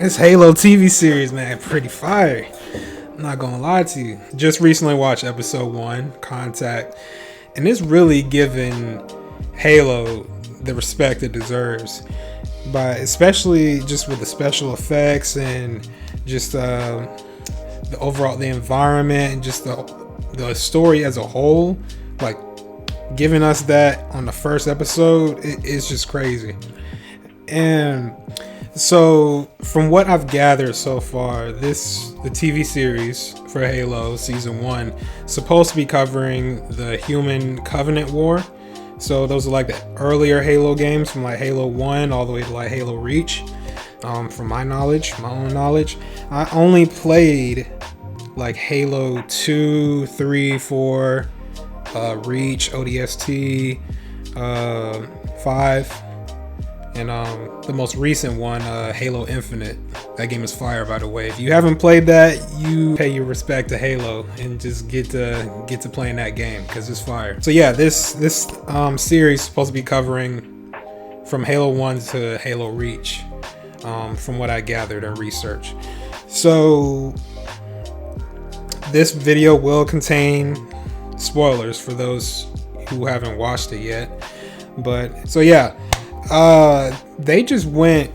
This Halo TV series, man, pretty fire. I'm not gonna lie to you. Just recently watched episode 1, Contact, and it's really giving Halo the respect it deserves. But especially just with the special effects and just the overall the environment and just the story as a whole, like giving us that on the first episode, it's just crazy. And so from what I've gathered so far, the TV series for Halo season 1 supposed to be covering the Human Covenant War. So those are like the earlier Halo games from like Halo 1 all the way to like Halo Reach. From my own knowledge, I only played like Halo 2, 3, 4, Reach, ODST, 5, and the most recent one, Halo Infinite. That game is fire, by the way. If you haven't played that, you pay your respect to Halo and just get to playing that game because it's fire. So yeah, this series is supposed to be covering from Halo 1 to Halo Reach, from what I gathered and researched. So this video will contain spoilers for those who haven't watched it yet. But so yeah, they just went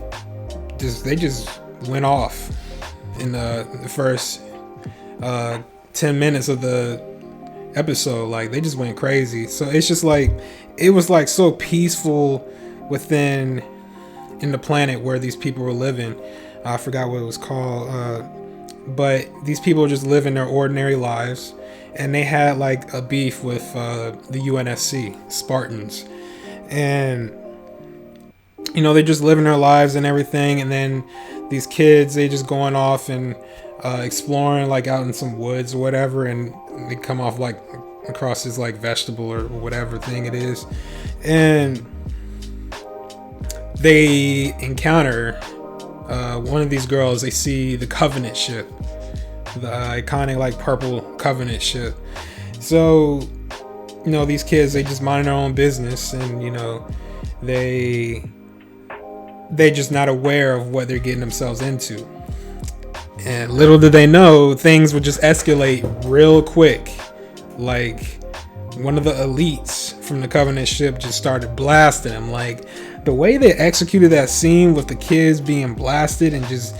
off in the first 10 minutes of the episode. Like they just went crazy. So it's just like it was like so peaceful in the planet where these people were living. I forgot what it was called, but these people just living their ordinary lives, and they had like a beef with the UNSC Spartans, and you know, they're just living their lives and everything. And then these kids, they just going off and exploring like out in some woods or whatever, and they come off like across this like vegetable or whatever thing it is, and they encounter one of these girls. They see the Covenant ship, the iconic like purple Covenant ship. So you know, these kids, they just mind their own business, and you know, they just not aware of what they're getting themselves into. And little did they know, things would just escalate real quick. Like one of the elites from the Covenant ship just started blasting them. Like the way they executed that scene with the kids being blasted and just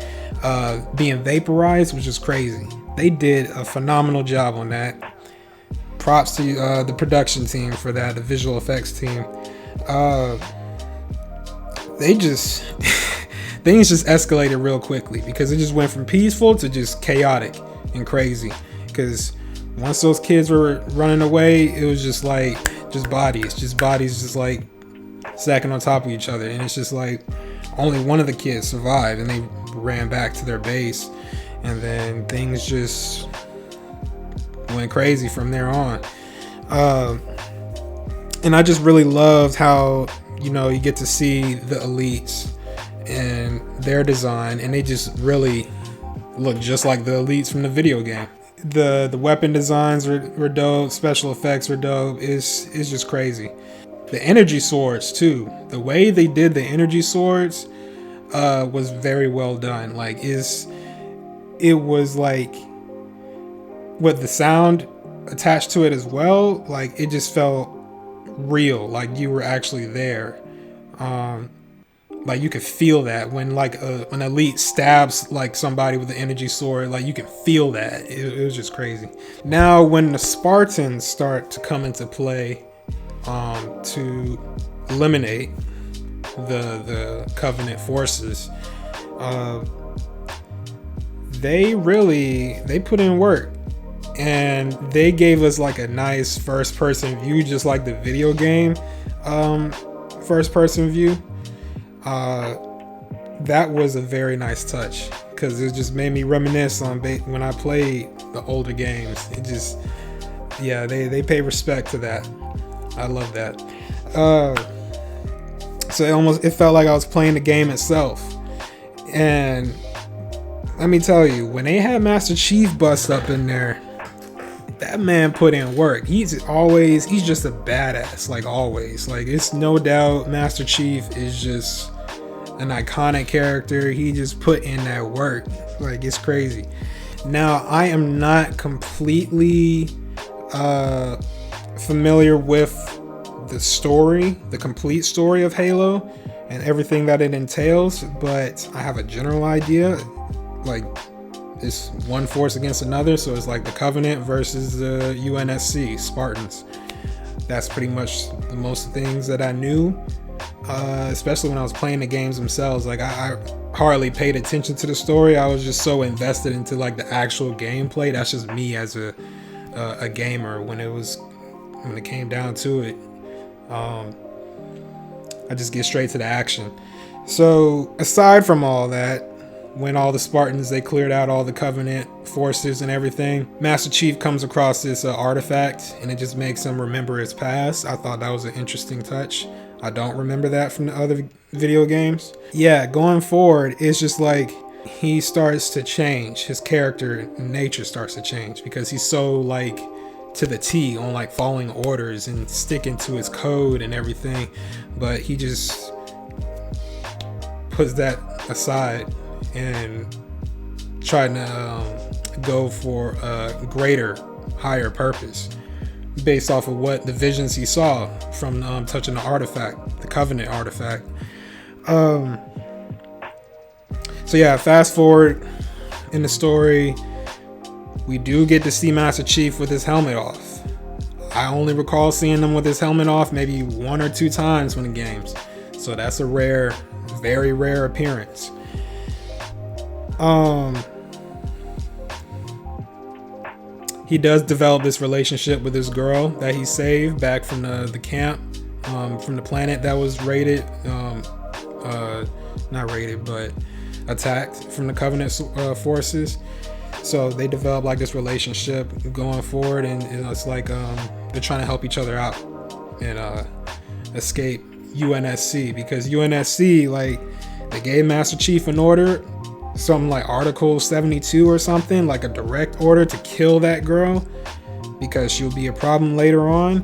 being vaporized was just crazy. They did a phenomenal job on that. Props to the production team for that, the visual effects team. Things just escalated real quickly because it just went from peaceful to just chaotic and crazy. Because once those kids were running away, it was just like bodies just like stacking on top of each other, and it's just like only one of the kids survived, and they ran back to their base, and then things just went crazy from there on. And I just really loved how, you know, you get to see the elites and their design, and they just really look just like the elites from the video game. The weapon designs were dope, special effects were dope. It's just crazy. The energy swords too, the way they did the energy swords was very well done. Like it was like with the sound attached to it as well, like it just felt real, like you were actually there. Like you could feel that when like an elite stabs like somebody with the energy sword, like you can feel that. It was just crazy. Now when the Spartans start to come into play to eliminate the Covenant forces, they put in work, and they gave us like a nice first person view, just like the video game first person view. That was a very nice touch because it just made me reminisce on when I played the older games. It just, yeah, they pay respect to that. I love that. So it felt like I was playing the game itself. And let me tell you, when they had Master Chief bust up in there, that man put in work. He's just a badass, like always. Like it's no doubt Master Chief is just an iconic character. He just put in that work. Like, it's crazy. Now, I am not completely familiar with the story, the complete story of Halo and everything that it entails, but I have a general idea. Like, it's one force against another, so it's like the Covenant versus the UNSC Spartans. That's pretty much the most things that I knew, especially when I was playing the games themselves. Like, I hardly paid attention to the story. I was just so invested into like the actual gameplay. That's just me as a gamer. When it came down to it, I just get straight to the action. So aside from all that, when all the Spartans, they cleared out all the Covenant forces and everything, Master Chief comes across this artifact, and it just makes him remember his past. I thought that was an interesting touch. I don't remember that from the other video games. Yeah, going forward, it's just like he starts to change. His character nature starts to change because he's so like to the T on like following orders and sticking to his code and everything. But he just puts that aside and trying to go for a greater, higher purpose based off of what the visions he saw from touching the artifact, the Covenant artifact. So yeah, fast forward in the story, we do get to see Master Chief with his helmet off. I only recall seeing him with his helmet off maybe 1 or 2 times from the games, so that's a rare, very rare appearance. He does develop this relationship with this girl that he saved back from the camp, from the planet that was raided, not raided, but attacked from the Covenant forces. So they develop like this relationship going forward, and it's like they're trying to help each other out and escape UNSC, because UNSC, like, they gave Master Chief an order, something like Article 72 or something, like a direct order to kill that girl because she'll be a problem later on.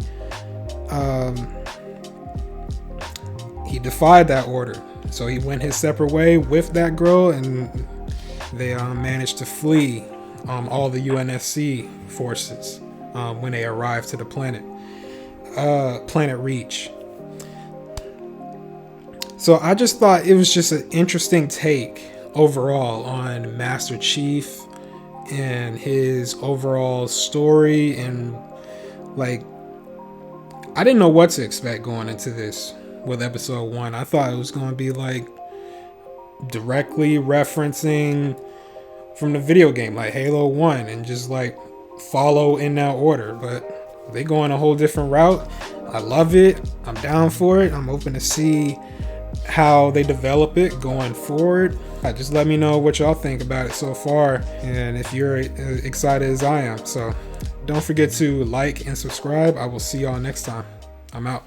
He defied that order, so he went his separate way with that girl, and they managed to flee all the UNSC forces when they arrived to the planet Reach. So I just thought it was just an interesting take overall on Master Chief and his overall story, and like, I didn't know what to expect going into this with episode 1. I thought it was going to be like directly referencing from the video game, like Halo 1, and just like follow in that order, but they go in a whole different route. I love it. I'm down for it. I'm open to see how they develop it going forward. Just let me know what y'all think about it so far, and if you're as excited as I am. So don't forget to like and subscribe. I will see y'all next time. I'm out.